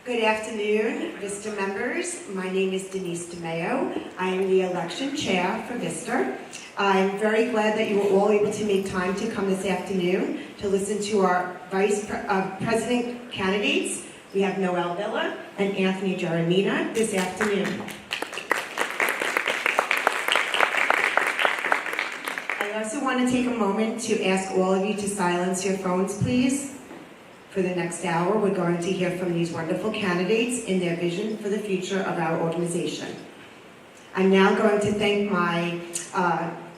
Good afternoon, VISTA members. My name is Denise DeMeo. I am the election chair for VISTA. I'm very glad that you were all able to make time to come this afternoon to listen to our Vice President candidates. We have Noel Villa and Anthony Jeremina this afternoon. I also want to take a moment to ask all of you to silence your phones, please. For the next hour, we're going to hear from these wonderful candidates in their vision for the future of our organization. I'm now going to thank my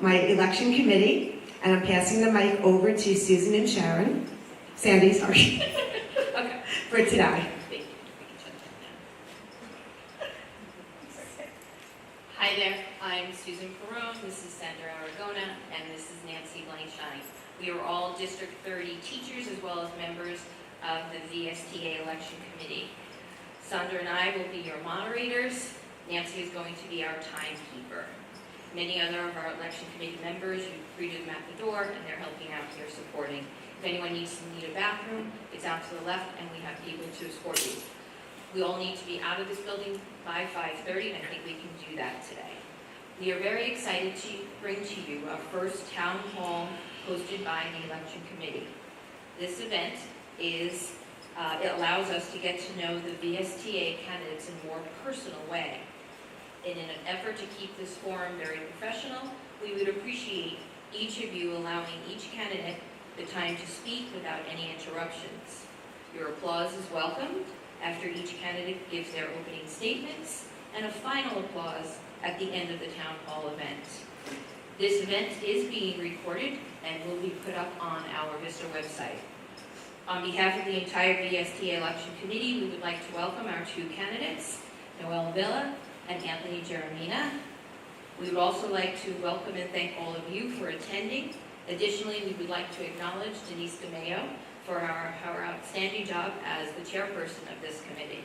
election committee, and I'm passing the mic over to Susan and Sandy, sorry, okay, for today. Hi there, I'm Susan Perrone, this is Sandra Aragona, and this is Nancy Blanchine. We are all District 30 teachers as well as members of the VSTA election committee. Sandra and I will be your moderators. Nancy is going to be our timekeeper. Many other of our election committee members, you greeted them at the door and they're helping out here supporting. If anyone needs to need a bathroom, it's out to the left and we have people to escort you. We all need to be out of this building by 5:30 and I think we can do that today. We are very excited to bring to you our first town hall hosted by the election committee. This event it allows us to get to know the VSTA candidates in a more personal way. And in an effort to keep this forum very professional, we would appreciate each of you allowing each candidate the time to speak without any interruptions. Your applause is welcome after each candidate gives their opening statements, and a final applause at the end of the town hall event. This event is being recorded and will be put up on our VISTA website. On behalf of the entire VSTA election committee, we would like to welcome our two candidates, Noel Villa and Anthony Jeremina. We would also like to welcome and thank all of you for attending. Additionally, we would like to acknowledge Denise DeMeo for her outstanding job as the chairperson of this committee.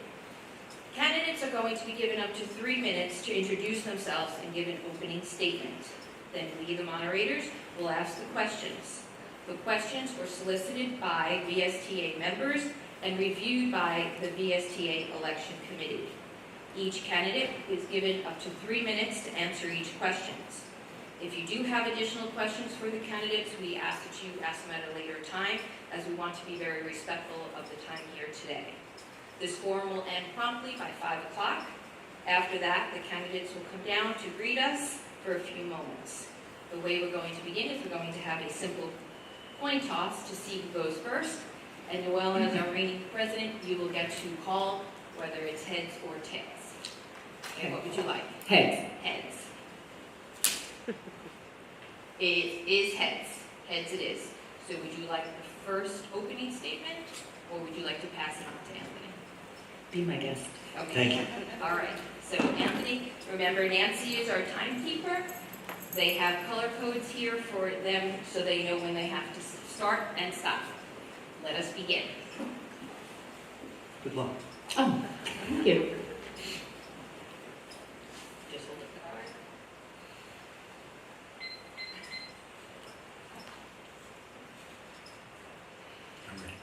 Candidates are going to be given up to 3 minutes to introduce themselves and give an opening statement. Then we, the moderators, will ask the questions. The questions were solicited by VSTA members and reviewed by the VSTA election committee. Each candidate is given up to 3 minutes to answer each question. If you do have additional questions for the candidates, we ask that you ask them at a later time, as we want to be very respectful of the time here today. This forum will end promptly by 5 o'clock. After that, the candidates will come down to greet us for a few moments. The way we're going to begin is we're going to have a simple coin toss to see who goes first. And Noel, as our reigning president, you will get to call whether it's heads or tails. Okay, what would you like? Heads. Heads. It is heads. Heads it is. So would you like the first opening statement, or would you like to pass it on to Anthony? Be my guest. Okay. Thank you. All right. So Anthony, remember Nancy is our timekeeper. They have color codes here for them so they know when they have to start and stop. Let us begin. Good luck. Oh, thank you. Just hold up the card. I'm ready.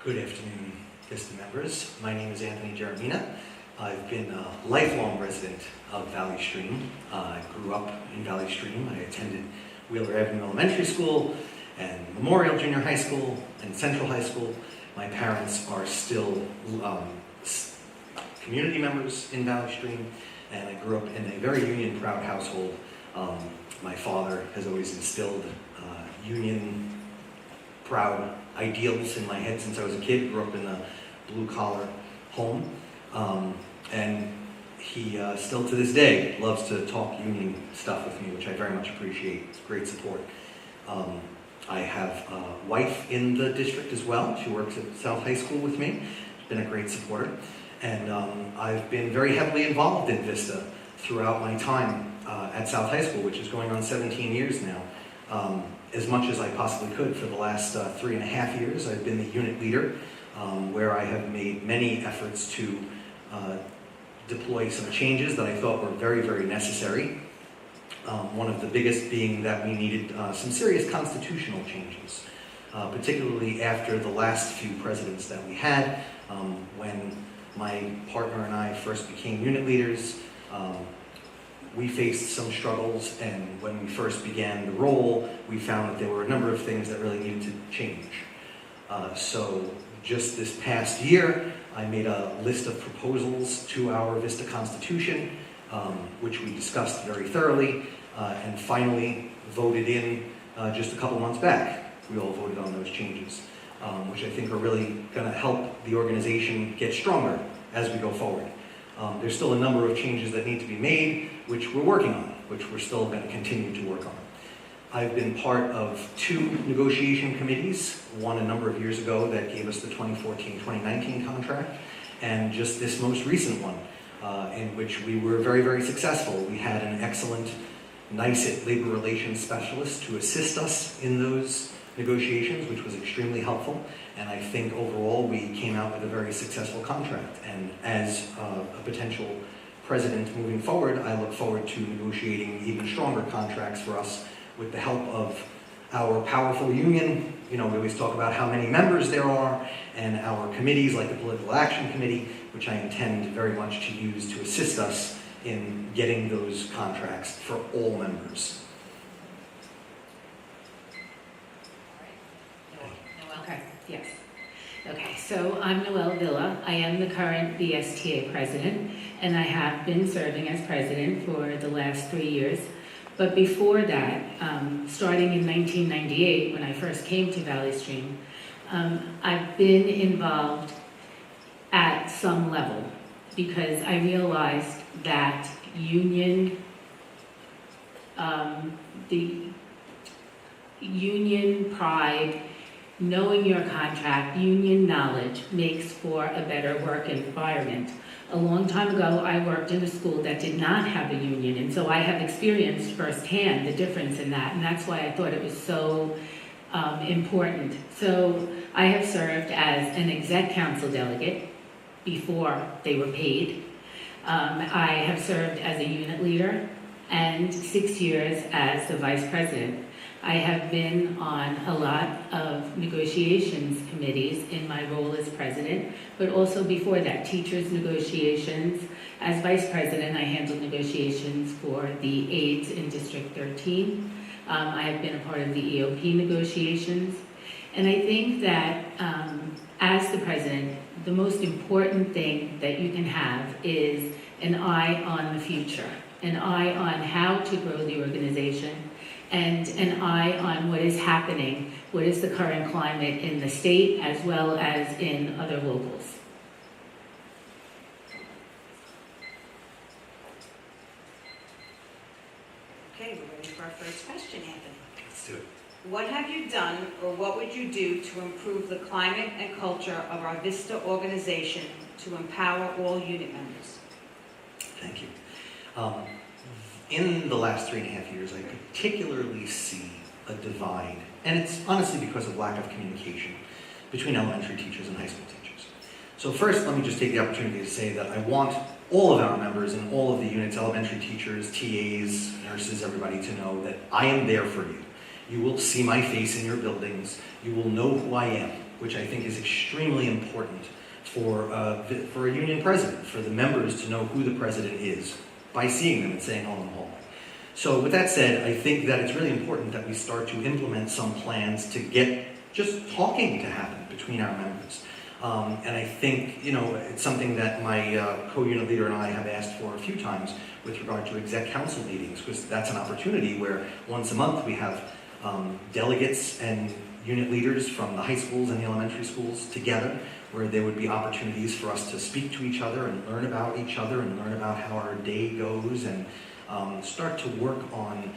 Good afternoon, VISTA members. My name is Anthony Jeremina. I've been a lifelong resident of Valley Stream. I grew up in Valley Stream. I attended Wheeler Avenue Elementary School and Memorial Junior High School and Central High School. My parents are still community members in Valley Stream, and I grew up in a very union-proud household. My father has always instilled union-proud ideals in my head since I was a kid. Grew up in a blue-collar home. And he still to this day loves to talk union stuff with me, which I very much appreciate. It's great support. I have a wife in the district as well. She works at South High School with me. She's been a great supporter. And I've been very heavily involved in VISTA throughout my time at South High School, which is going on 17 years now. As much as I possibly could for the last 3.5 years. I've been the unit leader, where I have made many efforts to deploy some changes that I thought were very, very necessary. One of the biggest being that we needed some serious constitutional changes, particularly after the last few presidents that we had, when my partner and I first became unit leaders, we faced some struggles, and when we first began the role, we found that there were a number of things that really needed to change. So just this past year, I made a list of proposals to our VSTA Constitution, which we discussed very thoroughly, and finally voted in just a couple months back. We all voted on those changes, which I think are really going to help the organization get stronger as we go forward. There's still a number of changes that need to be made, which we're working on, which we're still going to continue to work on. I've been part of 2 negotiation committees, one a number of years ago that gave us the 2014-2019 contract, and just this most recent one, in which we were very, very successful. We had an excellent NICET labor relations specialist to assist us in those negotiations, which was extremely helpful, and I think overall we came out with a very successful contract. And as a potential president moving forward, I look forward to negotiating even stronger contracts for us with the help of our powerful union. You know, we always talk about how many members there are, and our committees like the Political Action Committee, which I intend very much to use to assist us in getting those contracts for all members. Noel? Okay, yes. Okay, so I'm Noelle Villa. I am the current VSTA president, and I have been serving as president for the last 3 years. But before that, starting in 1998, when I first came to Valley Stream, I've been involved at some level because I realized that the union pride, knowing your contract, union knowledge makes for a better work environment. A long time ago, I worked in a school that did not have a union, and so I have experienced firsthand the difference in that, and that's why I thought it was so important. So I have served as an exec council delegate before they were paid. I have served as a unit leader and 6 years as the vice president. I have been on a lot of negotiations committees in my role as president, but also before that, teachers' negotiations. As vice president, I handled negotiations for the aides in District 13. I have been a part of the EOP negotiations. And I think that as the president, the most important thing that you can have is an eye on the future, an eye on how to grow the organization, and an eye on what is happening, what is the current climate in the state as well as in other locals. Okay, we're ready for our first question, Anthony. Let's do it. What have you done, or what would you do to improve the climate and culture of our VSTA organization to empower all unit members? Thank you. In the last 3.5 years, I particularly see a divide, and it's honestly because of lack of communication between elementary teachers and high school teachers. So first, let me just take the opportunity to say that I want all of our members in all of the units, elementary teachers, TAs, nurses, everybody, to know that I am there for you. You will see my face in your buildings. You will know who I am, which I think is extremely important for a union president, for the members to know who the president is by seeing them and saying hello in the hallway. So with that said, I think that it's really important that we start to implement some plans to get just talking to happen between our members. And I think, you know, it's something that my co-unit leader and I have asked for a few times with regard to exec council meetings, because that's an opportunity where once a month we have delegates and unit leaders from the high schools and the elementary schools together, where there would be opportunities for us to speak to each other and learn about each other and learn about how our day goes, and start to work on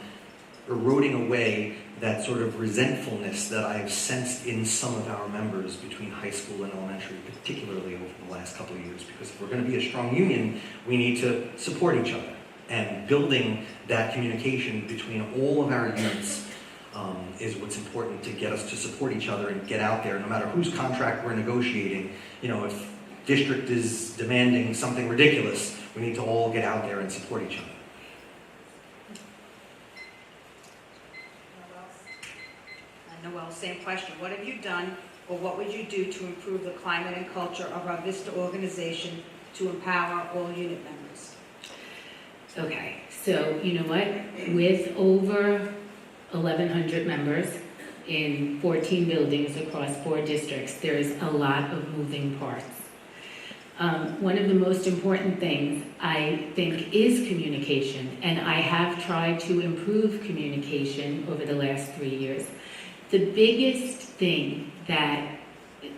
eroding away that sort of resentfulness that I've sensed in some of our members between high school and elementary, particularly over the last couple of years. Because if we're going to be a strong union, we need to support each other. And building that communication between all of our units is what's important to get us to support each other and get out there, no matter whose contract we're negotiating. You know, if district is demanding something ridiculous, we need to all get out there and support each other. Noelle, same question. What have you done, or what would you do to improve the climate and culture of our VSTA organization to empower all unit members? Okay, so you know what? With over 1,100 members in 14 buildings across 4 districts, there's a lot of moving parts. One of the most important things, I think, is communication, and I have tried to improve communication over the last 3 years. The biggest thing that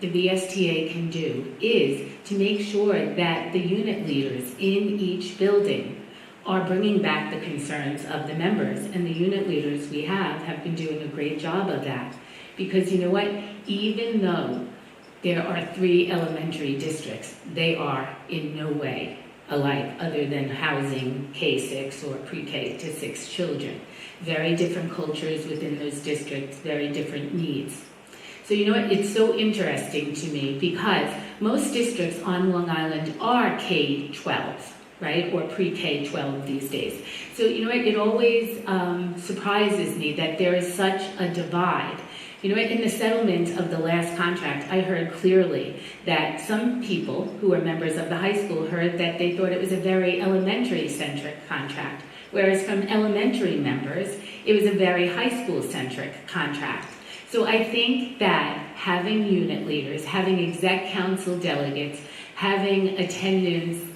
the VSTA can do is to make sure that the unit leaders in each building are bringing back the concerns of the members, and the unit leaders we have been doing a great job of that. Because you know what, even though there are 3 elementary districts, they are in no way alike other than housing K-6 or pre-K to 6 children. Very different cultures within those districts, very different needs. So you know what, it's so interesting to me because most districts on Long Island are K-12. Right, or pre-K-12 these days. So you know what, it always surprises me that there is such a divide. You know what, in the settlement of the last contract, I heard clearly that some people who are members of the high school heard that they thought it was a very elementary-centric contract, whereas from elementary members, it was a very high school-centric contract. So I think that having unit leaders, having exec council delegates, having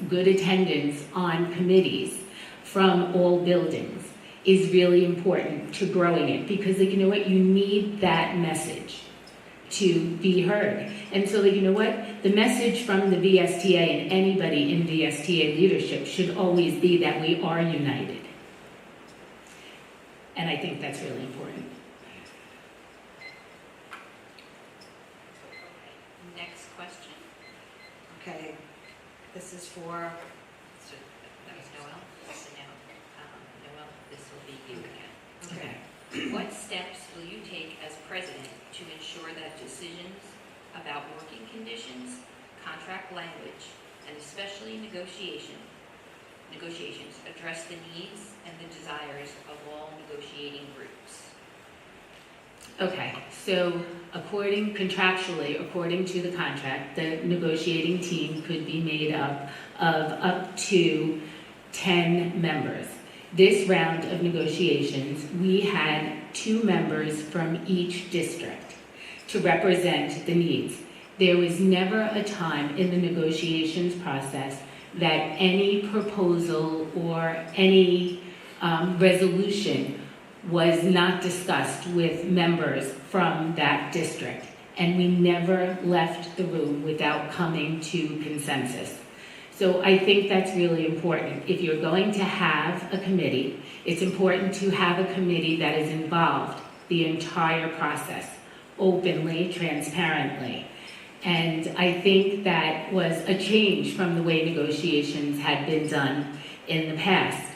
good attendance on committees from all buildings is really important to growing it, because you know what, you need that message to be heard. And so you know what, the message from the VSTA and anybody in VSTA leadership should always be that we are united. And I think that's really important. Next question. Okay, this is for, So that was Noel. So now, Noel, this will be you again. okay. What steps will you take as president to ensure that decisions about working conditions, contract language, and especially negotiations address the needs and the desires of all negotiating groups? Okay, so contractually, according to the contract, the negotiating team could be made up of up to 10 members. This round of negotiations, we had 2 members from each district to represent the needs. There was never a time in the negotiations process that any proposal or any resolution was not discussed with members from that district. And we never left the room without coming to consensus. So I think that's really important. If you're going to have a committee, it's important to have a committee that is involved the entire process, openly, transparently. And I think that was a change from the way negotiations had been done in the past.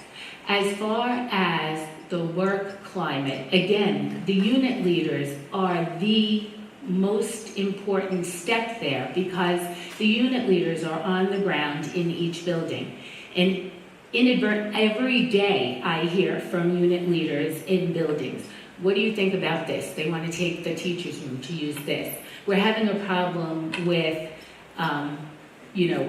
As far as the work climate, again, the unit leaders are the most important step there, because the unit leaders are on the ground in each building. And every day I hear from unit leaders in buildings, what do you think about this? They want to take the teacher's room to use this. We're having a problem with,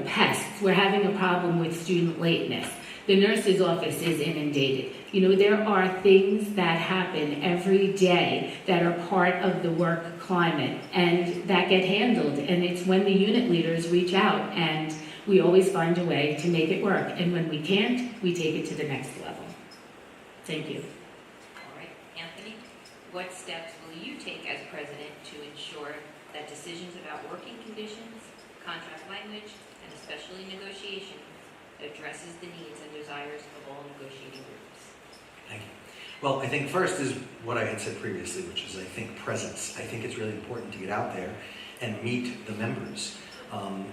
pests. We're having a problem with student lateness. The nurse's office is inundated. You know, there are things that happen every day that are part of the work climate and that get handled. And it's when the unit leaders reach out, and we always find a way to make it work. And when we can't, we take it to the next level. Thank you. All right, Anthony, what steps will you take as president to ensure that decisions about working conditions, contract language, and especially negotiations addresses the needs and desires of all negotiating groups? Thank you. Well, I think first is what I had said previously, which is I think presence. I think it's really important to get out there and meet the members.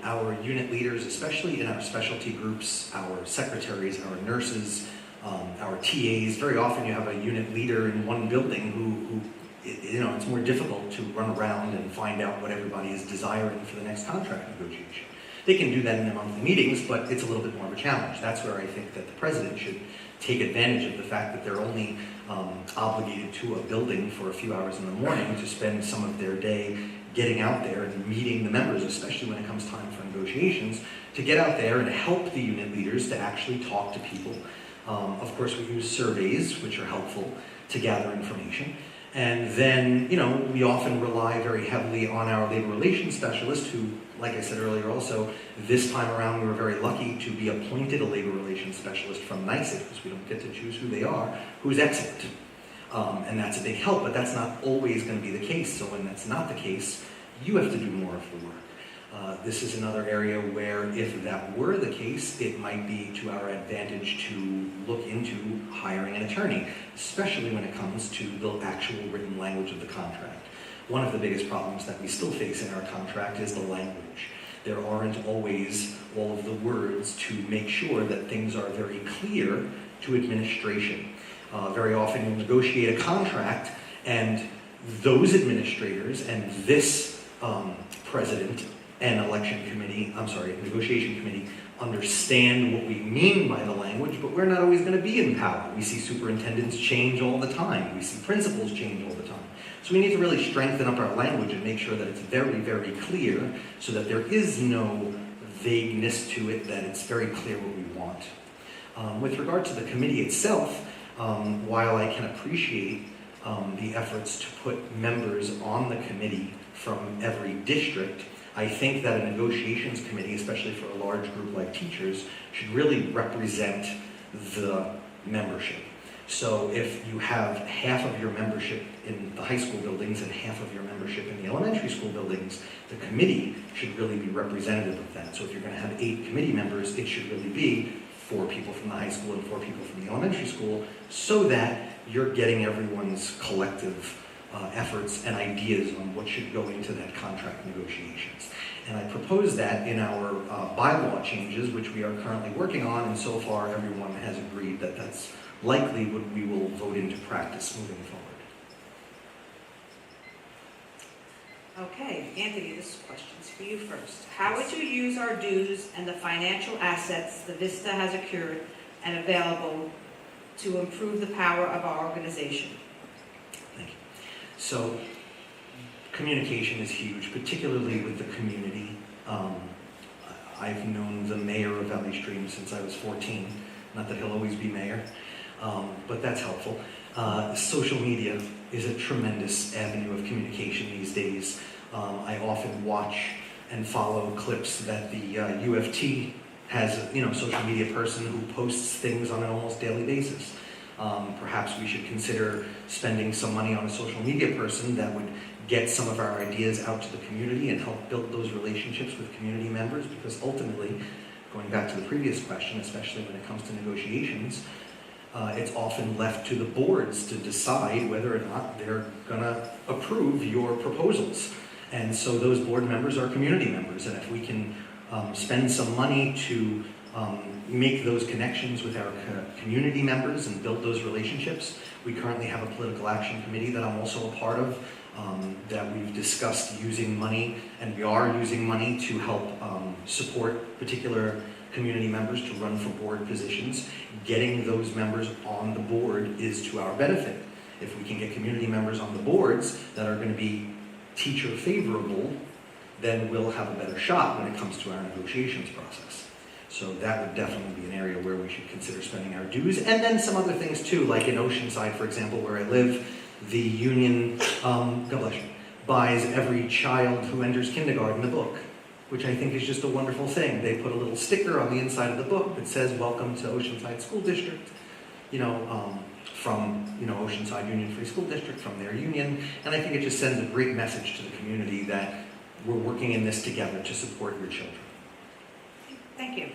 Our unit leaders, especially in our specialty groups, our secretaries, our nurses, our TAs, very often you have a unit leader in one building who it's more difficult to run around and find out what everybody is desiring for the next contract negotiation. They can do that in their monthly meetings, but it's a little bit more of a challenge. That's where I think that the president should take advantage of the fact that they're only obligated to a building for a few hours in the morning to spend some of their day getting out there and meeting the members, especially when it comes time for negotiations, to get out there and help the unit leaders to actually talk to people. Of course, we use surveys, which are helpful to gather information. And then, we often rely very heavily on our labor relations specialist, who, like I said earlier also, this time around we were very lucky to be appointed a labor relations specialist from NYSET, because we don't get to choose who they are, who's excellent. And that's a big help, but that's not always going to be the case. So when that's not the case, you have to do more of the work. This is another area where, if that were the case, it might be to our advantage to look into hiring an attorney, especially when it comes to the actual written language of the contract. One of the biggest problems that we still face in our contract is the language. There aren't always all of the words to make sure that things are very clear to administration. Very often you'll negotiate a contract, and those administrators and this president and negotiation committee understand what we mean by the language, but we're not always going to be in power. We see superintendents change all the time. We see principals change all the time. So we need to really strengthen up our language and make sure that it's very, very clear, so that there is no vagueness to it, that it's very clear what we want. With regard to the committee itself, while I can appreciate the efforts to put members on the committee from every district, I think that a negotiations committee, especially for a large group like teachers, should really represent the membership. So if you have half of your membership in the high school buildings and half of your membership in the elementary school buildings, the committee should really be representative of that. So if you're going to have 8 committee members, it should really be 4 people from the high school and 4 people from the elementary school, so that you're getting everyone's collective efforts and ideas on what should go into that contract negotiations. And I propose that in our bylaw changes, which we are currently working on, and so far everyone has agreed that that's likely what we will vote into practice moving forward. Okay, Anthony, this question's for you first. How would you use our dues and the financial assets the VSTA has accrued and available to improve the power of our organization? Thank you. So, communication is huge, particularly with the community. I've known the mayor of Valley Stream since I was 14. Not that he'll always be mayor, but that's helpful. Social media is a tremendous avenue of communication these days. I often watch and follow clips that the UFT has a social media person who posts things on an almost daily basis. Perhaps we should consider spending some money on a social media person that would get some of our ideas out to the community and help build those relationships with community members, because ultimately, going back to the previous question, especially when it comes to negotiations, it's often left to the boards to decide whether or not they're going to approve your proposals. And so those board members are community members, and if we can spend some money to make those connections with our community members and build those relationships. We currently have a political action committee that I'm also a part of, that we've discussed using money, and we are using money to help support particular community members to run for board positions. Getting those members on the board is to our benefit. If we can get community members on the boards that are going to be teacher favorable, then we'll have a better shot when it comes to our negotiations process. So that would definitely be an area where we should consider spending our dues. And then some other things too, like in Oceanside, for example, where I live, the union, God bless you, buys every child who enters kindergarten a book, which I think is just a wonderful thing. They put a little sticker on the inside of the book that says, "Welcome to Oceanside School District," from Oceanside Union Free School District, from their union. And I think it just sends a great message to the community that we're working in this together to support your children. Thank you.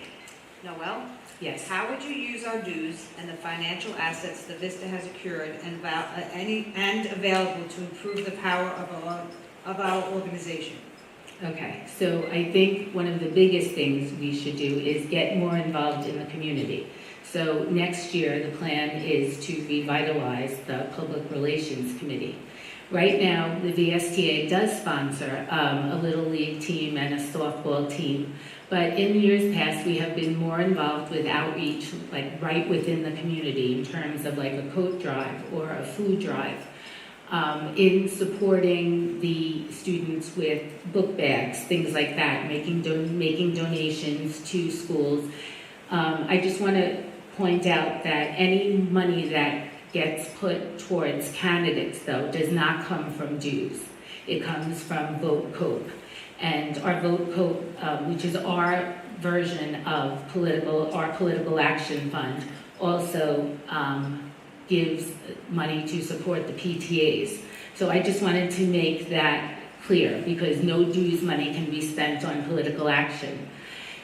Noel? Yes. How would you use our dues and the financial assets the VSTA has accrued and available to improve the power of our organization? Okay, so I think one of the biggest things we should do is get more involved in the community. So next year, the plan is to revitalize the Public Relations Committee. Right now, the VSTA does sponsor a Little League team and a softball team, but in years past, we have been more involved with outreach, like right within the community, in terms of like a coat drive or a food drive. in supporting the students with book bags, things like that, making donations to schools. I just want to point out that any money that gets put towards candidates, though, does not come from dues. It comes from Vote Cope. And our Vote Cope, which is our version of our political action fund, also gives money to support the PTAs. So I just wanted to make that clear, because no dues money can be spent on political action.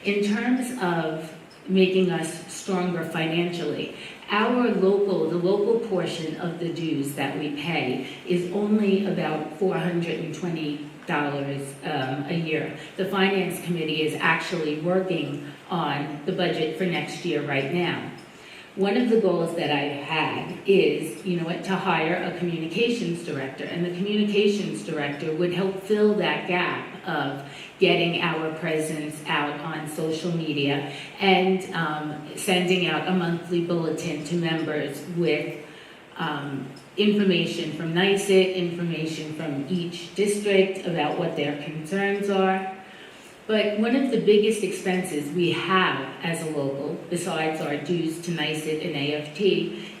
In terms of making us stronger financially, the local portion of the dues that we pay is only about $420 a year. The Finance Committee is actually working on the budget for next year right now. One of the goals that I've had is, to hire a communications director, and the communications director would help fill that gap of getting our presence out on social media and sending out a monthly bulletin to members with information from NYSET, information from each district about what their concerns are. But one of the biggest expenses we have as a local, besides our dues to NYSET and AFT,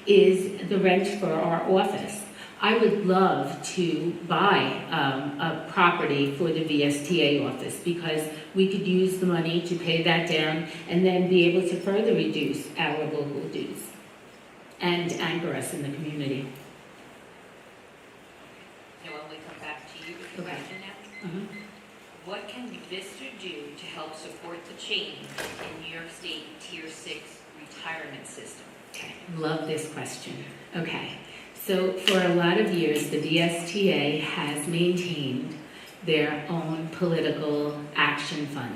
is the rent for our office. I would love to buy a property for the VSTA office, because we could use the money to pay that down and then be able to further reduce our local dues and anchor us in the community. Noel, we come back to you with the Okay. question now. Uh-huh. What can VISTA do to help support the change in New York State Tier 6 retirement system? Okay, love this question. Okay, so for a lot of years, the VSTA has maintained their own political action fund.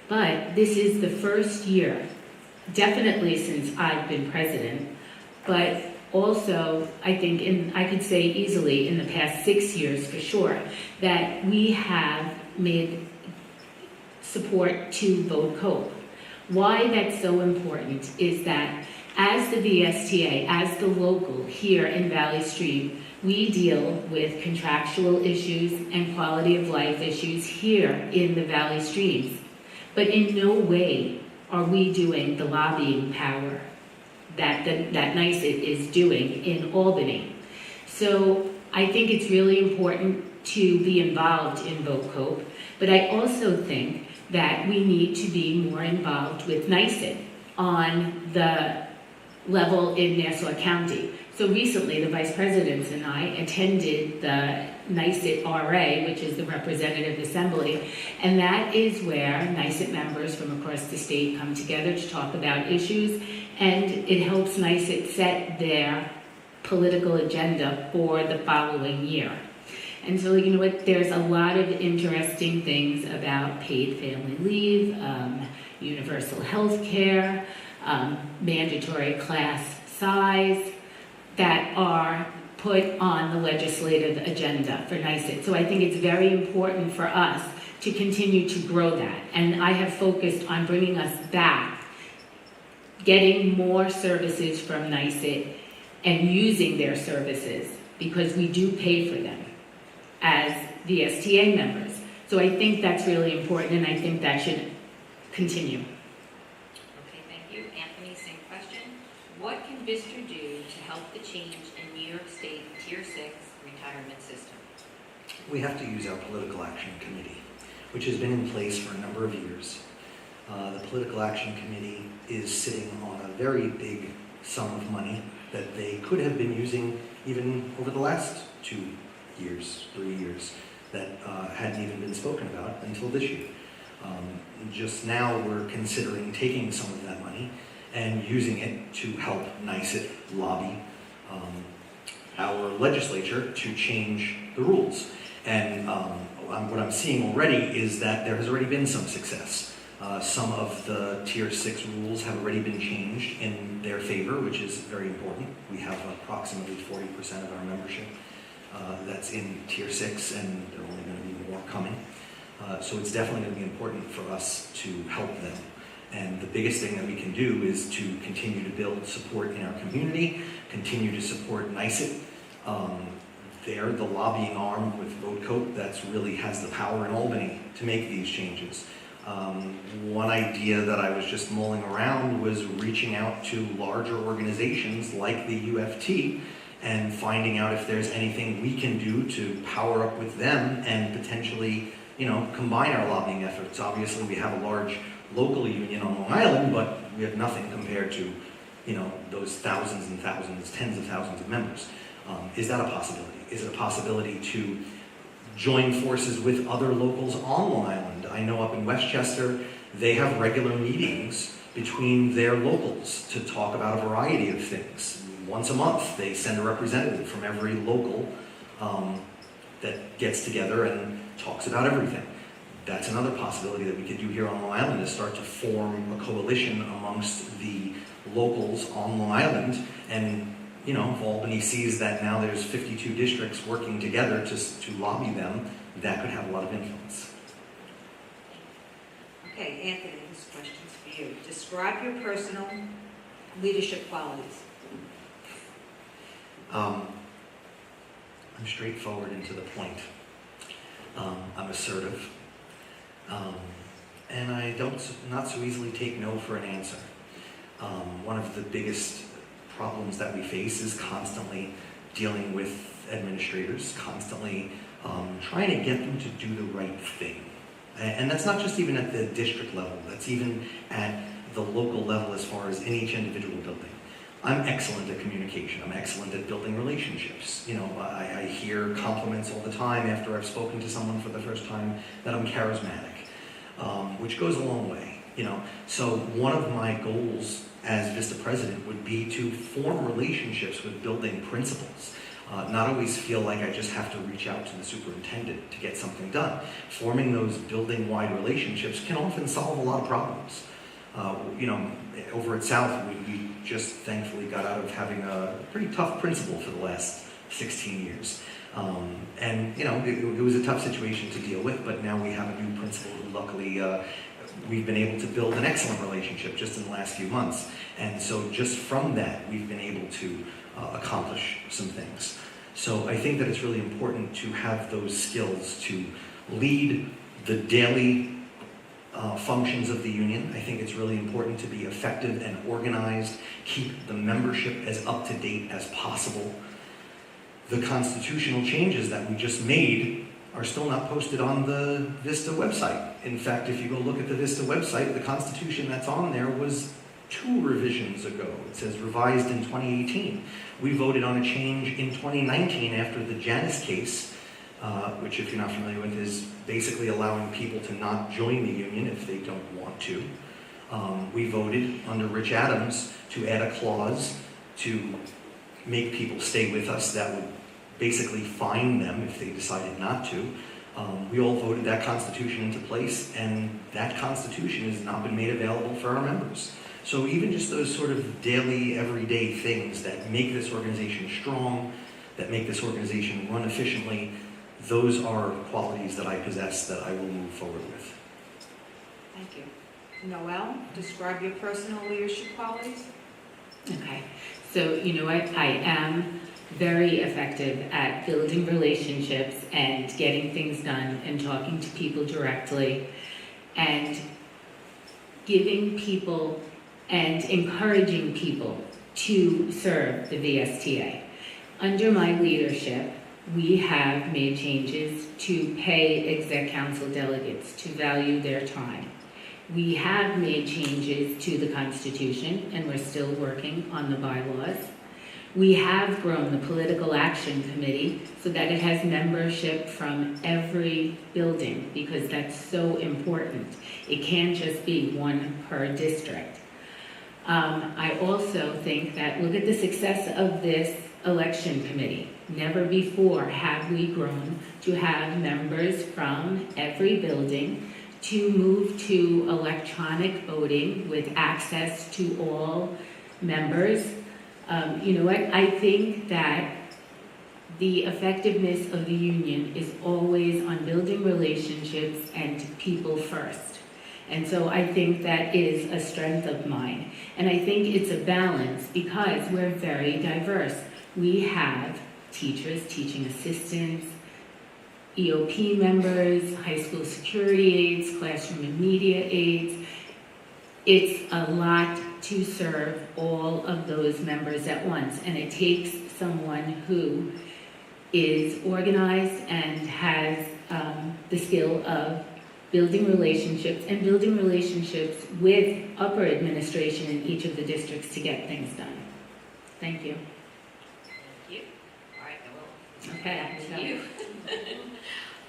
But this is the first year, definitely since I've been president, but also I think I could say easily in the past 6 years for sure, that we have made support to Vote Cope. Why that's so important is that as the VSTA, as the local here in Valley Stream, we deal with contractual issues and quality of life issues here in the Valley Streams. But in no way are we doing the lobbying power that NYSET is doing in Albany. So I think it's really important to be involved in Vote Cope, but I also think that we need to be more involved with NYSET on the level in Nassau County. So recently, the vice presidents and I attended the NYSET RA, which is the Representative Assembly, and that is where NYSET members from across the state come together to talk about issues, and it helps NYSET set their political agenda for the following year. And so, there's a lot of interesting things about paid family leave, universal health care, mandatory class size that are put on the legislative agenda for NYSET. So I think it's very important for us to continue to grow that. And I have focused on bringing us back, getting more services from NYSET and using their services, because we do pay for them as VSTA members. So I think that's really important, and I think that should continue. Okay, thank you. Anthony, same question. What can VISTA do to help the change in New York State Tier 6 retirement system? We have to use our political action committee, which has been in place for a number of years. The political action committee is sitting on a very big sum of money that they could have been using even over the last 2 years, 3 years, that hadn't even been spoken about until this year. Just now we're considering taking some of that money and using it to help NYSET lobby our legislature to change the rules. And what I'm seeing already is that there has already been some success. Some of the Tier 6 rules have already been changed in their favor, which is very important. We have approximately 40% of our membership that's in Tier 6, and there are only going to be more coming. So it's definitely going to be important for us to help them. And the biggest thing that we can do is to continue to build support in our community, continue to support NYSET. they're the lobbying arm with Vote Coat that's really has the power in Albany to make these changes. One idea that I was just mulling around was reaching out to larger organizations like the UFT and finding out if there's anything we can do to power up with them and potentially, combine our lobbying efforts. Obviously, we have a large local union on Long Island, but we have nothing compared to, those thousands and thousands, tens of thousands of members. Is that a possibility? Is it a possibility to join forces with other locals on Long Island? I know up in Westchester, they have regular meetings between their locals to talk about a variety of things. Once a month, they send a representative from every local that gets together and talks about everything. That's another possibility that we could do here on Long Island, is start to form a coalition amongst the locals on Long Island. And, if Albany sees that now there's 52 districts working together to lobby them, that could have a lot of influence. Okay, Anthony, this question's for you. Describe your personal leadership qualities. I'm straightforward and to the point. I'm assertive. And I not so easily take no for an answer. One of the biggest problems that we face is constantly dealing with administrators, constantly trying to get them to do the right thing. And that's not just even at the district level, that's even at the local level as far as in each individual building. I'm excellent at communication, I'm excellent at building relationships. I hear compliments all the time after I've spoken to someone for the first time that I'm charismatic, which goes a long way. So one of my goals as VSTA president would be to form relationships with building principals. Not always feel like I just have to reach out to the superintendent to get something done. Forming those building-wide relationships can often solve a lot of problems. Over at South, we just thankfully got out of having a pretty tough principal for the last 16 years. It was a tough situation to deal with, but now we have a new principal who luckily we've been able to build an excellent relationship just in the last few months. And so just from that, we've been able to accomplish some things. So I think that it's really important to have those skills to lead the daily functions of the union. I think it's really important to be effective and organized, keep the membership as up to date as possible. The constitutional changes that we just made are still not posted on the VSTA website. In fact, if you go look at the VSTA website, the Constitution that's on there was 2 revisions ago. It says revised in 2018. We voted on a change in 2019 after the Janus case, which, if you're not familiar with, is basically allowing people to not join the union if they don't want to. We voted under Rich Adams to add a clause to make people stay with us that would basically fine them if they decided not to. We all voted that Constitution into place, and that Constitution has not been made available for our members. So even just those sort of daily, everyday things that make this organization strong, that make this organization run efficiently, those are qualities that I possess that I will move forward with. Thank you. Noelle, describe your personal leadership qualities. Okay, so you know what, I am very effective at building relationships and getting things done and talking to people directly and giving people and encouraging people to serve the VSTA. Under my leadership, we have made changes to pay exec council delegates to value their time. We have made changes to the Constitution, and we're still working on the bylaws. We have grown the Political Action Committee so that it has membership from every building, because that's so important. It can't just be one per district. I also think that, look at the success of this election committee. Never before have we grown to have members from every building to move to electronic voting with access to all members. You know what? I think that the effectiveness of the union is always on building relationships and people first. And so I think that is a strength of mine. And I think it's a balance because we're very diverse. We have teachers, teaching assistants, EOP members, high school security aides, classroom and media aides. It's a lot to serve all of those members at once, and it takes someone who is organized and has the skill of building relationships with upper administration in each of the districts to get things done. Thank you. Thank you. All right, now we'll Okay. back to you.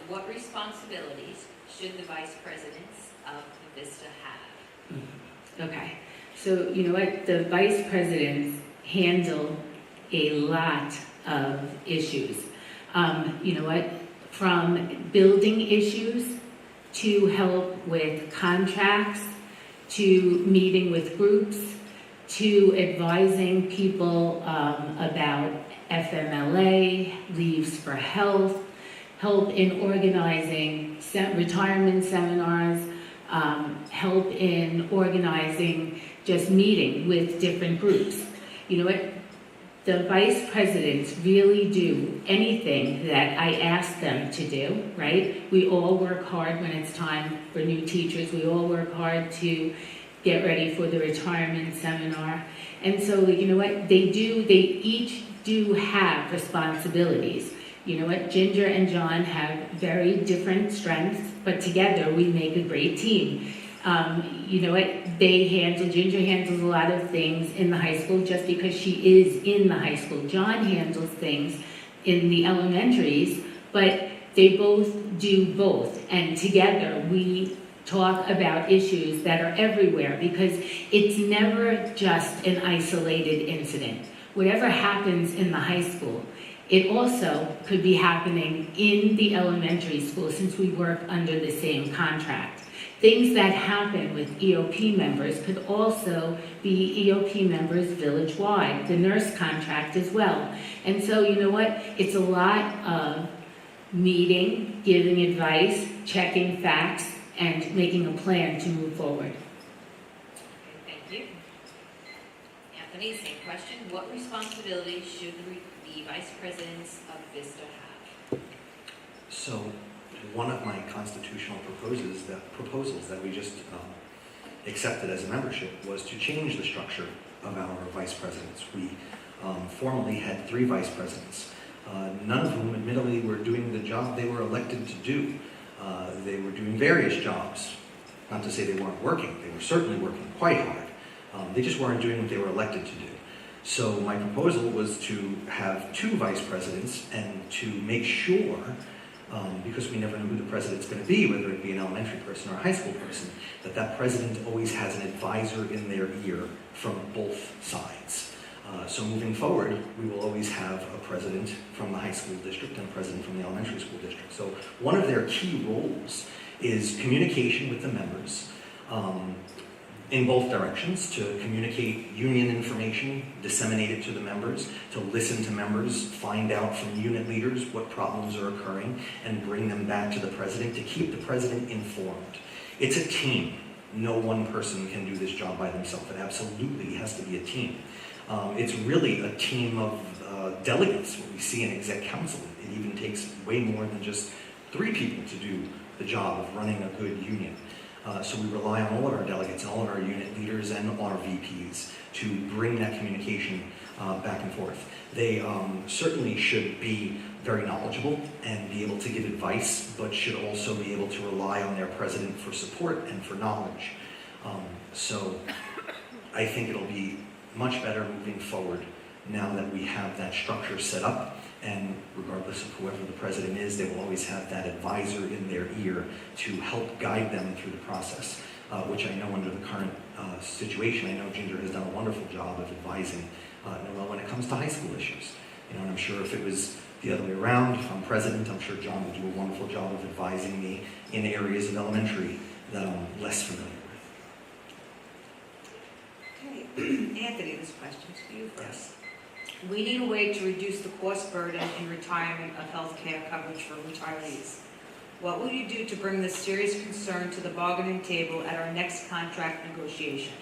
What responsibilities should the vice presidents of the VSTA have? Okay, so you know what, the vice presidents handle a lot of issues. You know what, from building issues to help with contracts, to meeting with groups, to advising people about FMLA, leaves for health, help in organizing retirement seminars, help in organizing just meeting with different groups. You know what? The vice presidents really do anything that I ask them to do, right? We all work hard when it's time for new teachers. We all work hard to get ready for the retirement seminar. And so, you know what? They each do have responsibilities. You know what? Ginger and John have very different strengths, but together we make a great team. You know what? Ginger handles a lot of things in the high school just because she is in the high school. John handles things in the elementaries, but they both do both. And together we talk about issues that are everywhere because it's never just an isolated incident. Whatever happens in the high school, it also could be happening in the elementary school since we work under the same contract. Things that happen with EOP members could also be EOP members village-wide, the nurse contract as well. And so, you know what? It's a lot of meeting, giving advice, checking facts, and making a plan to move forward. Okay, thank you. Anthony, same question. What responsibilities should the vice presidents of VSTA have? So, one of my constitutional proposals that we just accepted as a membership was to change the structure of our vice presidents. We formerly had 3 vice presidents, none of whom admittedly were doing the job they were elected to do. They were doing various jobs. Not to say they weren't working, they were certainly working quite hard. They just weren't doing what they were elected to do. So my proposal was to have 2 vice presidents and to make sure, because we never know who the president's going to be, whether it be an elementary person or a high school person, that president always has an advisor in their ear from both sides. So moving forward, we will always have a president from the high school district and a president from the elementary school district. So one of their key roles is communication with the members in both directions, to communicate union information, disseminate it to the members, to listen to members, find out from unit leaders what problems are occurring, and bring them back to the president to keep the president informed. It's a team. No one person can do this job by themselves. It absolutely has to be a team. It's really a team of delegates, what we see in exec council. It even takes way more than just 3 people to do the job of running a good union. So we rely on all of our delegates and all of our unit leaders and all our VPs to bring that communication back and forth. They certainly should be very knowledgeable and be able to give advice, but should also be able to rely on their president for support and for knowledge. So I think it'll be much better moving forward now that we have that structure set up, and regardless of whoever the president is, they will always have that advisor in their ear to help guide them through the process, which I know under the current situation, I know Ginger has done a wonderful job of advising Noel when it comes to high school issues. You know, and I'm sure if it was the other way around, if I'm president, I'm sure John would do a wonderful job of advising me in areas of elementary that I'm less familiar with. Okay, Anthony, this question's for you first. We need a way to reduce the cost burden in retirement of health care coverage for retirees. What will you do to bring this serious concern to the bargaining table at our next contract negotiations?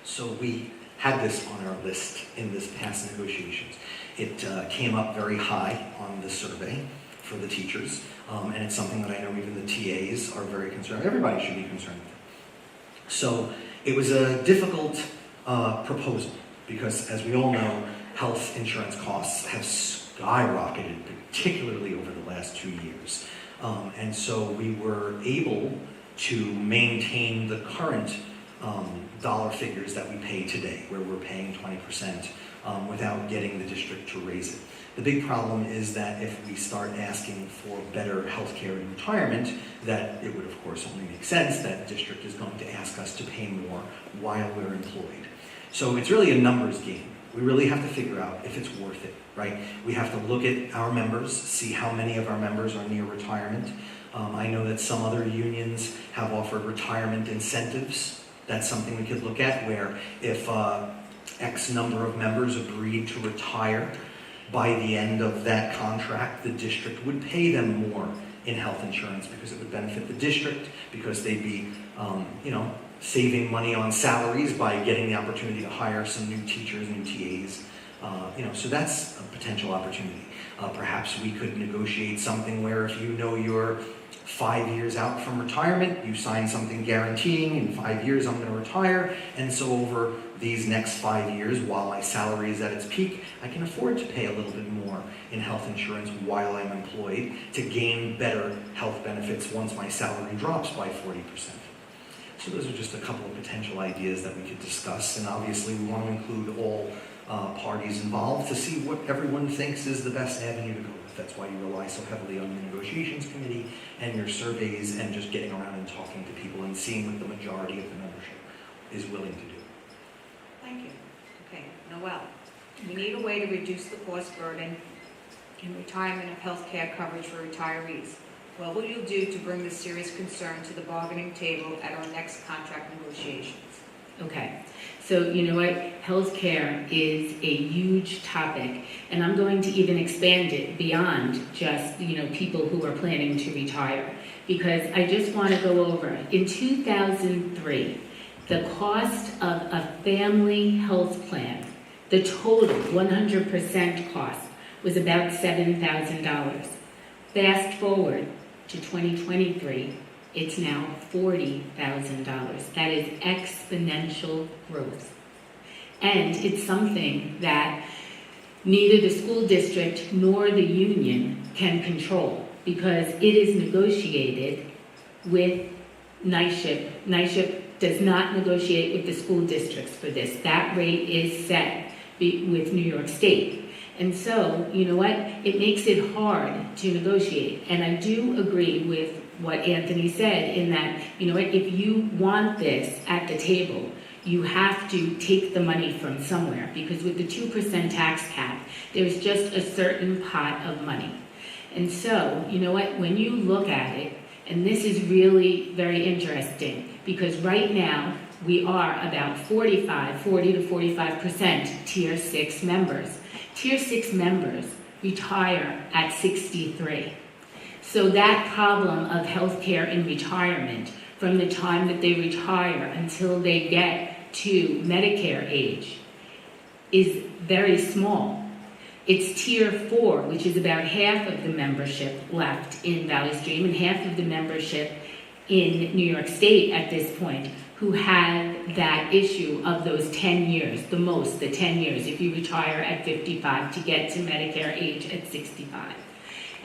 So we had this on our list in this past negotiations. It came up very high on the survey for the teachers, and it's something that I know even the TAs are very concerned. Everybody should be concerned with. So it was a difficult proposal because, as we all know, health insurance costs have skyrocketed, particularly over the last 2 years. And so we were able to maintain the current dollar figures that we pay today, where we're paying 20% without getting the district to raise it. The big problem is that if we start asking for better health care in retirement, that it would of course only make sense that the district is going to ask us to pay more while we're employed. So it's really a numbers game. We really have to figure out if it's worth it, right? We have to look at our members, see how many of our members are near retirement. I know that some other unions have offered retirement incentives. That's something we could look at, where if X number of members agreed to retire by the end of that contract, the district would pay them more in health insurance because it would benefit the district, because they'd be, saving money on salaries by getting the opportunity to hire some new teachers, new TAs. So that's a potential opportunity. Perhaps we could negotiate something where if you know you're 5 years out from retirement, you sign something guaranteeing in 5 years I'm going to retire, and so over these next 5 years, while my salary is at its peak, I can afford to pay a little bit more in health insurance while I'm employed to gain better health benefits once my salary drops by 40%. So those are just a couple of potential ideas that we could discuss, and obviously we want to include all parties involved to see what everyone thinks is the best avenue to go with. That's why you rely so heavily on the negotiations committee and your surveys and just getting around and talking to people and seeing what the majority of the membership is willing to do. Thank you. Okay, Noel, we need a way to reduce the cost burden in retirement of health care coverage for retirees. What will you do to bring this serious concern to the bargaining table at our next contract negotiations? Okay, so you know what? Healthcare is a huge topic, and I'm going to even expand it beyond just, people who are planning to retire, because I just want to go over. In 2003, the cost of a family health plan, the total 100% cost, was about $7,000. Fast forward to 2023, it's now $40,000. That is exponential growth. And it's something that neither the school district nor the union can control, because it is negotiated with NYSHIP. NYSHIP does not negotiate with the school districts for this. That rate is set with New York State. And so, you know what? It makes it hard to negotiate. And I do agree with what Anthony said in that, if you want this at the table, you have to take the money from somewhere, because with the 2% tax cap, there's just a certain pot of money. And so, when you look at it, and this is really very interesting, because right now we are about 40 to 45% Tier 6 members. Tier 6 members retire at 63. So that problem of healthcare in retirement, from the time that they retire until they get to Medicare age, is very small. It's Tier 4, which is about half of the membership left in Valley Stream and half of the membership in New York State at this point, who have that issue of those 10 years, the 10 years, if you retire at 55 to get to Medicare age at 65.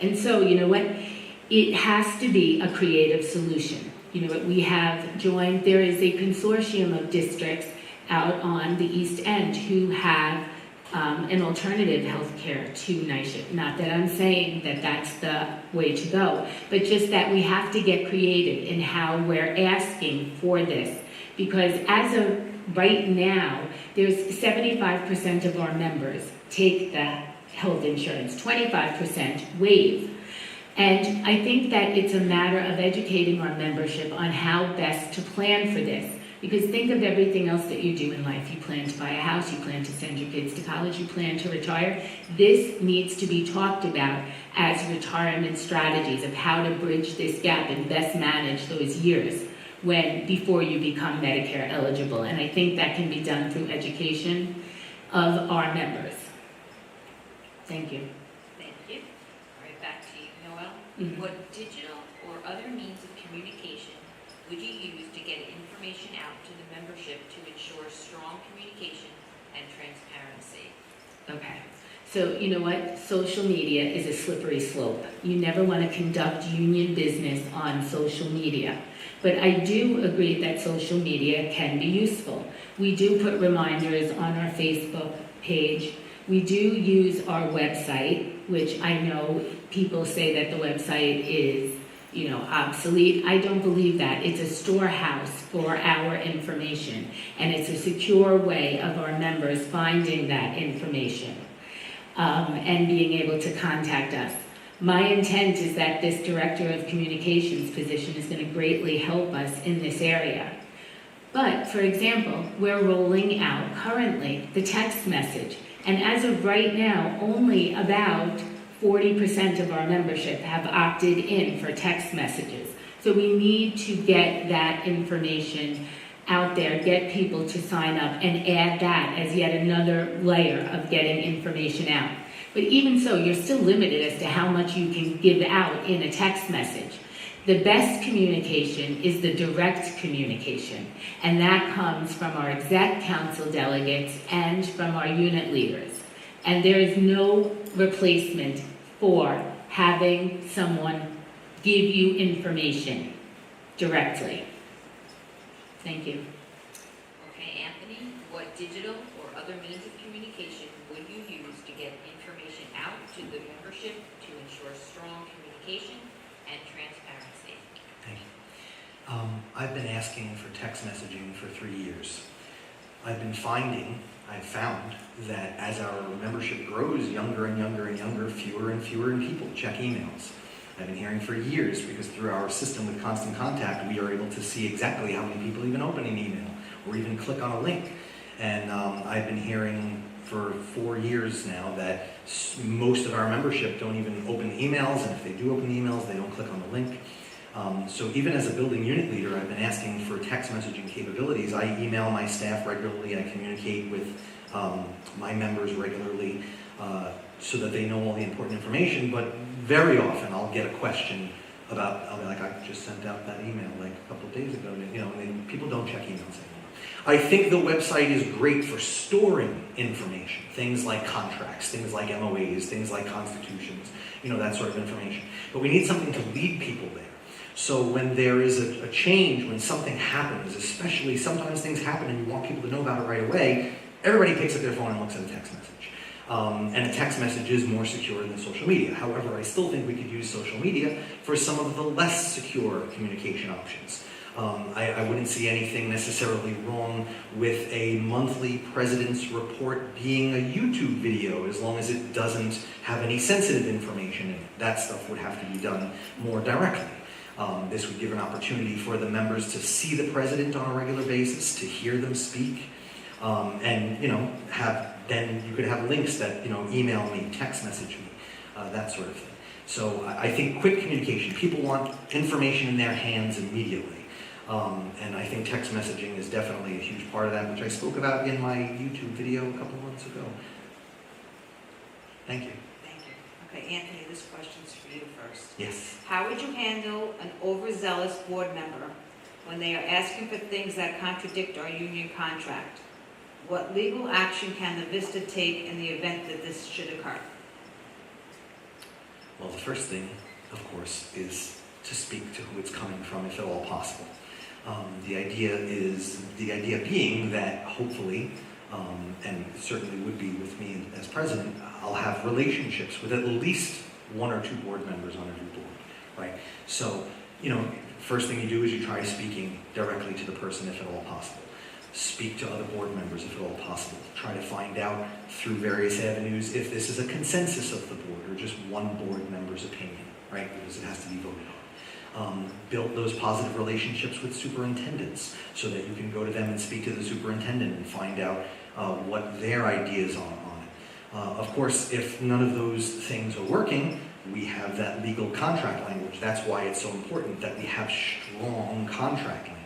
And so, it has to be a creative solution. We have joined, there is a consortium of districts out on the East End who have an alternative health care to NYSHIP. Not that I'm saying that that's the way to go, but just that we have to get creative in how we're asking for this. Because as of right now, there's 75% of our members take the health insurance, 25% waive. And I think that it's a matter of educating our membership on how best to plan for this. Because think of everything else that you do in life. You plan to buy a house, you plan to send your kids to college, you plan to retire. This needs to be talked about as retirement strategies of how to bridge this gap and best manage those years before you become Medicare eligible. And I think that can be done through education of our members. Thank you. Thank you. All right, back to you, Noel. Mhm. What digital or other means of communication would you use to get information out to the membership to ensure strong communication and transparency? Okay. So, you know what? Social media is a slippery slope. You never want to conduct union business on social media. But I do agree that social media can be useful. We do put reminders on our Facebook page. We do use our website, which I know people say that the website is, obsolete. I don't believe that. It's a storehouse for our information, and it's a secure way of our members finding that information. And being able to contact us. My intent is that this Director of Communications position is going to greatly help us in this area. But, for example, we're rolling out currently the text message. And as of right now, only about 40% of our membership have opted in for text messages. So we need to get that information out there, get people to sign up, and add that as yet another layer of getting information out. But even so, you're still limited as to how much you can give out in a text message. The best communication is the direct communication, and that comes from our exec council delegates and from our unit leaders. And there is no replacement for having someone give you information directly. Thank you. Okay, Anthony, what digital or other means of communication would you use to get information out to the membership to ensure strong communication and transparency? Thank you. I've been asking for text messaging for 3 years. I've found that as our membership grows younger and younger and younger, fewer and fewer people check emails. I've been hearing for years, because through our system with Constant Contact, we are able to see exactly how many people even open an email or even click on a link. And I've been hearing for 4 years now that most of our membership don't even open emails, and if they do open emails, they don't click on the link. So even as a building unit leader, I've been asking for text messaging capabilities. I email my staff regularly. I communicate with my members regularly so that they know all the important information. But very often I'll get a question about, I'll be like, I just sent out that email like a couple of days ago. And people don't check emails anymore. I think the website is great for storing information, things like contracts, things like MOAs, things like constitutions, that sort of information. But we need something to lead people there. So when there is a change, when something happens, especially sometimes things happen and you want people to know about it right away, everybody picks up their phone and looks at a text message. And a text message is more secure than social media. However, I still think we could use social media for some of the less secure communication options. I wouldn't see anything necessarily wrong with a monthly president's report being a YouTube video, as long as it doesn't have any sensitive information in it. That stuff would have to be done more directly. This would give an opportunity for the members to see the president on a regular basis, to hear them speak, and then you could have links that email me, text message me, that sort of thing. So I think quick communication. People want information in their hands immediately, and I think text messaging is definitely a huge part of that, which I spoke about in my YouTube video a couple months ago. Thank you. Okay, Anthony, this question's for you first. Yes. How would you handle an overzealous board member when they are asking for things that contradict our union contract? What legal action can the VSTA take in the event that this should occur? Well, the first thing, of course, is to speak to who it's coming from, if at all possible. The idea being that hopefully, and certainly would be with me as president, I'll have relationships with at least 1 or 2 board members on every board, right? So, first thing you do is you try speaking directly to the person if at all possible. Speak to other board members if at all possible. Try to find out through various avenues if this is a consensus of the board or just one board member's opinion, right? Because it has to be voted on. Build those positive relationships with superintendents so that you can go to them and speak to the superintendent and find out what their ideas are on it. Of course, if none of those things are working, we have that legal contract language. That's why it's so important that we have strong contract language.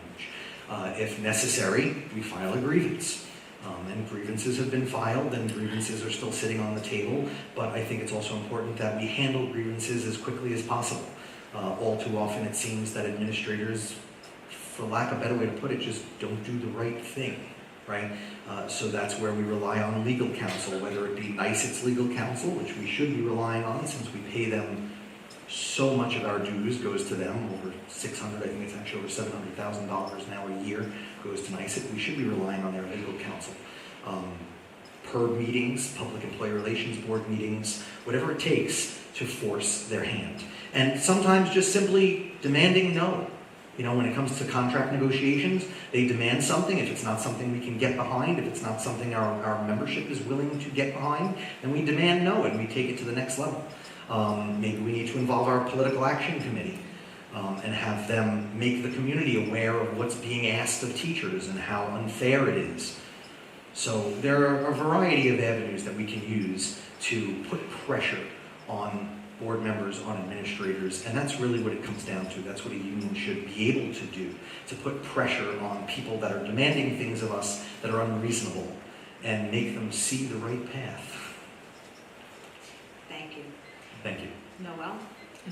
If necessary, we file a grievance. And grievances have been filed, and grievances are still sitting on the table, but I think it's also important that we handle grievances as quickly as possible. All too often it seems that administrators, for lack of a better way to put it, just don't do the right thing, right? So that's where we rely on legal counsel, whether it be NYSET's legal counsel, which we should be relying on since we pay them so much of our dues goes to them, over 600, I think it's actually over $700,000 now a year goes to NYSET. We should be relying on their legal counsel. PERB meetings, Public Employee Relations Board meetings, whatever it takes to force their hand. And sometimes just simply demanding no. You know, when it comes to contract negotiations, they demand something. If it's not something we can get behind, if it's not something our membership is willing to get behind, then we demand no and we take it to the next level. Maybe we need to involve our political action committee and have them make the community aware of what's being asked of teachers and how unfair it is. So there are a variety of avenues that we can use to put pressure on board members, on administrators, and that's really what it comes down to. That's what a union should be able to do, to put pressure on people that are demanding things of us that are unreasonable and make them see the right path. Thank you. Thank you. Noel?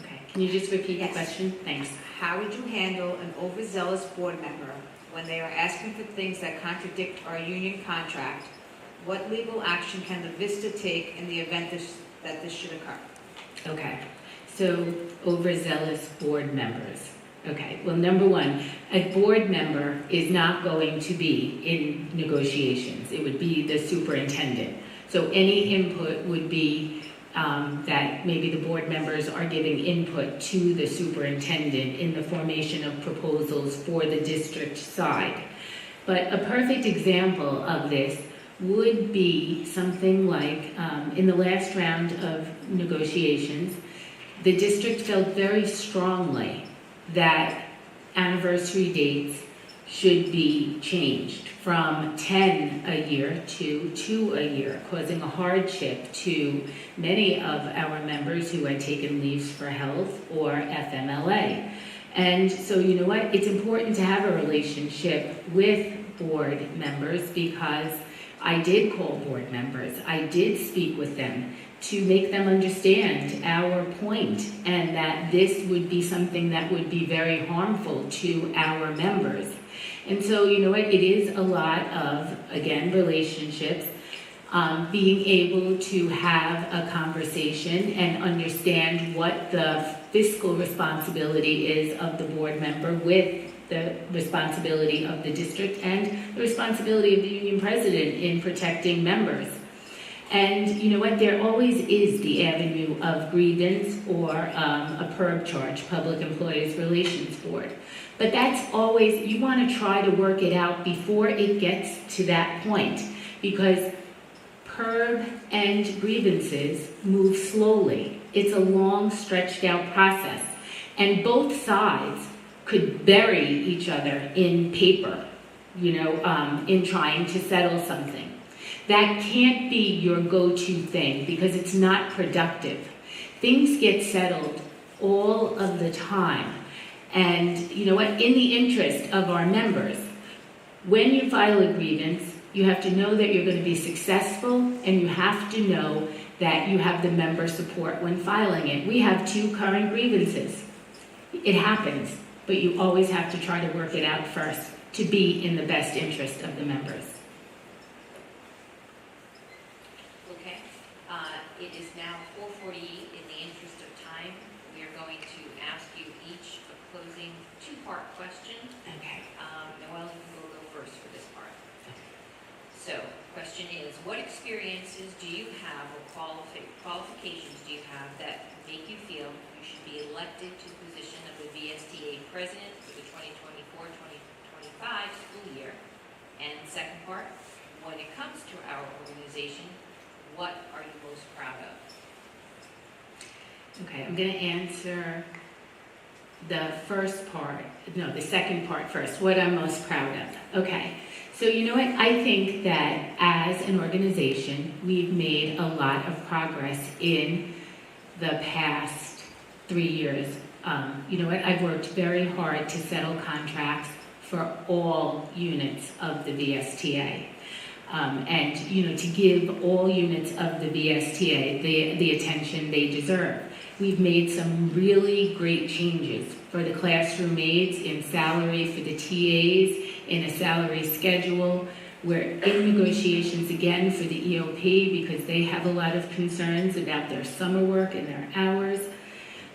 Okay, can you just repeat the Yes. question? Thanks. How would you handle an overzealous board member when they are asking for things that contradict our union contract? What legal action can the VSTA take in the event that this should occur? Okay, so overzealous board members. Okay, well, number one, a board member is not going to be in negotiations. It would be the superintendent. So any input would be that maybe the board members are giving input to the superintendent in the formation of proposals for the district side. But a perfect example of this would be something like in the last round of negotiations, the district felt very strongly that anniversary dates should be changed from 10 a year to 2 a year, causing a hardship to many of our members who had taken leaves for health or FMLA. And so, you know what, it's important to have a relationship with board members because I did call board members, I did speak with them to make them understand our point and that this would be something that would be very harmful to our members. And so, you know what, it is a lot of, again, relationships, being able to have a conversation and understand what the fiscal responsibility is of the board member with the responsibility of the district and the responsibility of the union president in protecting members. And you know what, there always is the avenue of grievance or a PERB charge, Public Employees Relations Board. But that's always, you want to try to work it out before it gets to that point, because PERB and grievances move slowly. It's a long, stretched out process. And both sides could bury each other in paper, you know, in trying to settle something. That can't be your go-to thing because it's not productive. Things get settled all of the time. And you know what, in the interest of our members, when you file a grievance, you have to know that you're going to be successful and you have to know that you have the member support when filing it. We have 2 current grievances. It happens, but you always have to try to work it out first to be in the best interest of the members. Okay, it is now 4:40. In the interest of time, we are going to ask you each a closing 2-part question. Okay. Noelle, you will go first for this part. So, question is, what experiences do you have or qualifications do you have that make you feel you should be elected to the position of the VSTA president for the 2024-2025 school year? And second part, when it comes to our organization, what are you most proud of? Okay, I'm going to answer the second part first, what I'm most proud of. Okay, so you know what, I think that as an organization, we've made a lot of progress in the past 3 years. You know what, I've worked very hard to settle contracts for all units of the VSTA. and to give all units of the VSTA the attention they deserve. We've made some really great changes for the classroom aides, in salary for the TAs, in a salary schedule. We're in negotiations again for the EOP because they have a lot of concerns about their summer work and their hours.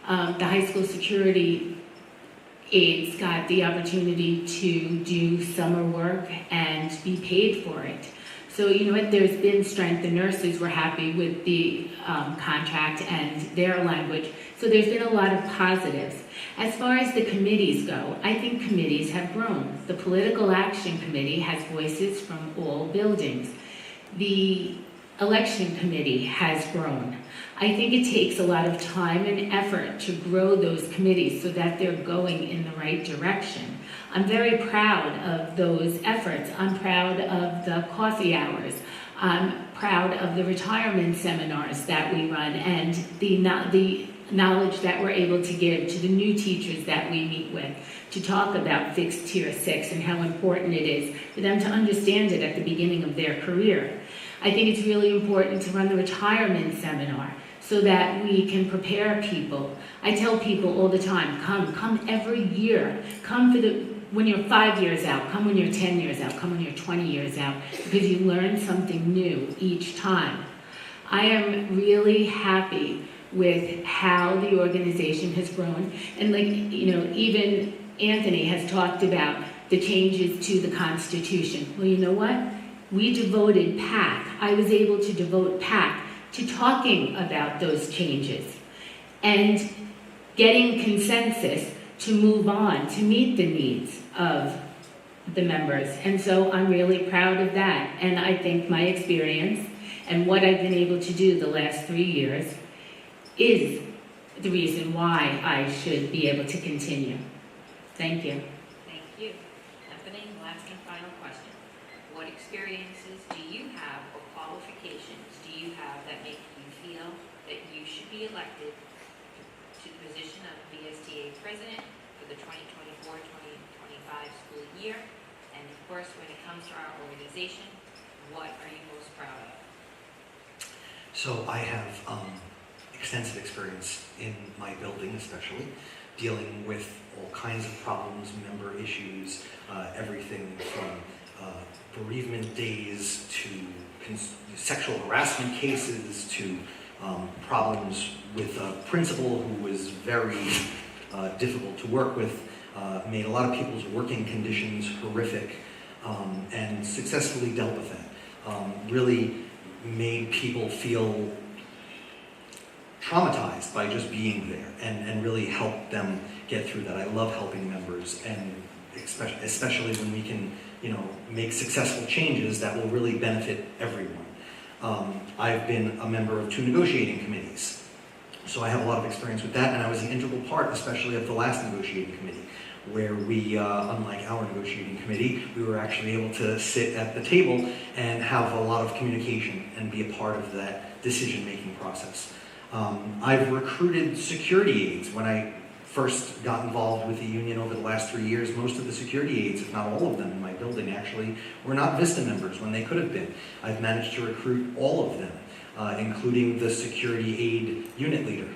The high school security aides got the opportunity to do summer work and be paid for it. So there's been strength. The nurses were happy with the contract and their language. So there's been a lot of positives. As far as the committees go, I think committees have grown. The Political Action Committee has voices from all buildings. The Election Committee has grown. I think it takes a lot of time and effort to grow those committees so that they're going in the right direction. I'm very proud of those efforts. I'm proud of the coffee hours. I'm proud of the retirement seminars that we run and the knowledge that we're able to give to the new teachers that we meet with to talk about fixed tier 6 and how important it is for them to understand it at the beginning of their career. I think it's really important to run the retirement seminar so that we can prepare people. I tell people all the time, come every year. Come when you're 5 years out, come when you're 10 years out, come when you're 20 years out, because you learn something new each time. I am really happy with how the organization has grown. And even Anthony has talked about the changes to the Constitution. Well, you know what? We devoted PAC. I was able to devote PAC to talking about those changes and getting consensus to move on, to meet the needs of the members. And so I'm really proud of that. And I think my experience and what I've been able to do the last 3 years is the reason why I should be able to continue. Thank you. Thank you. Anthony, last and final question. What experiences do you have or qualifications do you have that make you feel that you should be elected to the position of VSTA president for the 2024-2025 school year? And of course, when it comes to our organization, what are you most proud of? So I have extensive experience in my building, especially dealing with all kinds of problems, member issues, everything from bereavement days to sexual harassment cases to problems with a principal who was very difficult to work with, made a lot of people's working conditions horrific, and successfully dealt with that. Really made people feel traumatized by just being there and really helped them get through that. I love helping members, and especially when we can make successful changes that will really benefit everyone. I've been a member of 2 negotiating committees, so I have a lot of experience with that, and I was an integral part, especially of the last negotiating committee, where we, unlike our negotiating committee, we were actually able to sit at the table and have a lot of communication and be a part of that decision-making process. I've recruited security aides. When I first got involved with the union over the last 3 years, most of the security aides, if not all of them in my building actually, were not VSTA members when they could have been. I've managed to recruit all of them, including the security aide unit leader,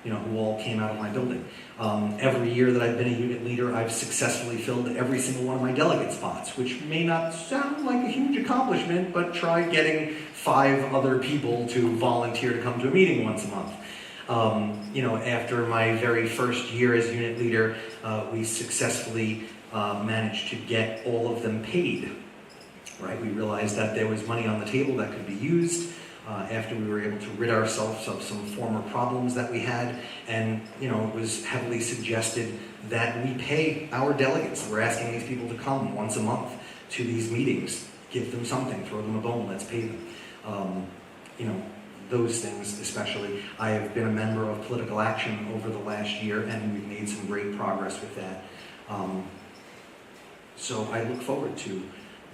who all came out of my building. Every year that I've been a unit leader, I've successfully filled every single one of my delegate spots, which may not sound like a huge accomplishment, but try getting 5 other people to volunteer to come to a meeting once a month. After my very first year as unit leader, we successfully managed to get all of them paid. Right? We realized that there was money on the table that could be used after we were able to rid ourselves of some former problems that we had. And, it was heavily suggested that we pay our delegates. We're asking these people to come once a month to these meetings. Give them something, throw them a bone, let's pay them. Those things especially. I have been a member of Political Action over the last year, and we've made some great progress with that. So I look forward to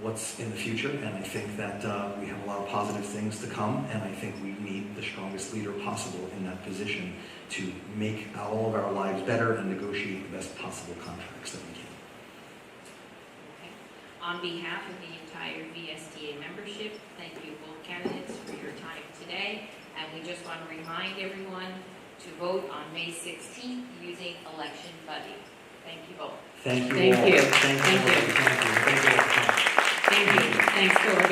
what's in the future, and I think that we have a lot of positive things to come, and I think we need the strongest leader possible in that position to make all of our lives better and negotiate the best possible contracts that we can. Okay. On behalf of the entire VSTA membership, vote on May 16th using Election Buddy. Thank you both. Thank you Thank all. you. Thank you. Thank you. Thank you. Thank you. Thank you. Thanks for